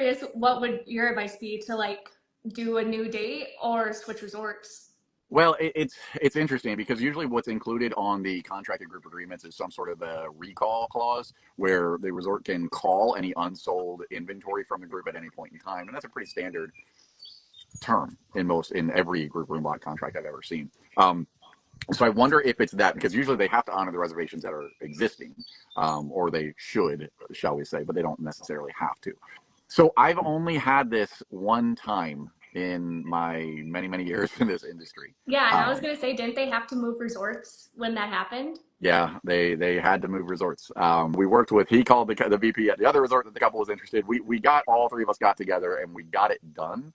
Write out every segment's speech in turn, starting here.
curious, what would your advice be to like do a new date or switch resorts? Well, it's interesting because usually what's included on the contracted group agreements is some sort of a recall clause where the resort can call any unsold inventory from the group at any point in time, and that's a pretty standard term in every group room block contract I've ever seen. So I wonder if it's that because usually they have to honor the reservations that are existing, or they should, shall we say, but they don't necessarily have to. So I've only had this one time in my many years in this industry. Yeah, and I was Um, gonna say, didn't they have to move resorts when that happened? yeah, they had to move resorts. We worked with he called the VP at the other resort that the couple was interested. We got all three of us got together and we got it done.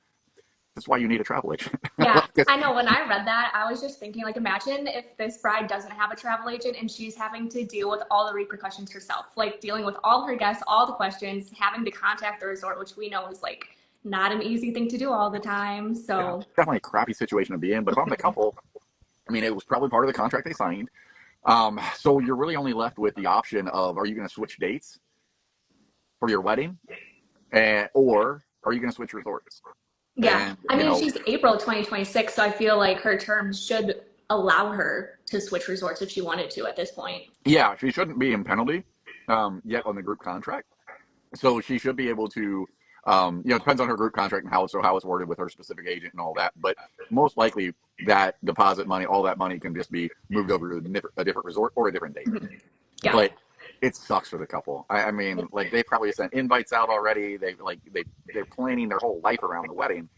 That's why you need a travel agent. Yeah, Like, I know. When I read that, I was just thinking, like, imagine if this bride doesn't have a travel agent and she's having to deal with all the repercussions herself, like dealing with all her guests, all the questions, having to contact the resort, which we know is like not an easy thing to do all the time. yeah, So, definitely a crappy situation to be in. But if I'm the couple, I mean, it was probably part of the contract they signed. So you're really only left with the option of are you going to switch dates for your wedding, or are you going to switch resorts? yeah, And I mean, she's April 2026, so I feel like her terms should allow her to switch resorts if she wanted to at this point. yeah, she shouldn't be in penalty yet on the group contract. So she should be able to, it depends on her group contract and how it's worded with her specific agent and all that. But most likely that deposit money, all that money can just be moved over to a different resort or a different date. Mhm. Yeah. But it sucks for the couple. I mean, like they probably sent invites out already. They're planning their whole life around the wedding,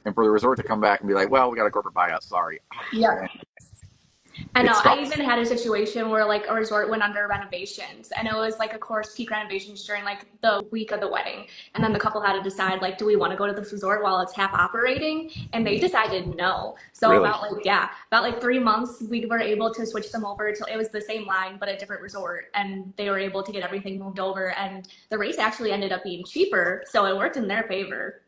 and for the resort to come back and be like, "Well, we got a corporate buyout. Sorry," Yeah. and I it know. I sucks. even had a situation where like a resort went under renovations, and it was like, of course, peak renovations during like the week of the wedding, and then the couple had to decide like, do we want to go to this resort while it's half operating? And they decided no. So Really, about like 3 months, we were able to switch them over to it was the same line but a different resort, and they were able to get everything moved over, and the race actually ended up being cheaper, so it worked in their favor.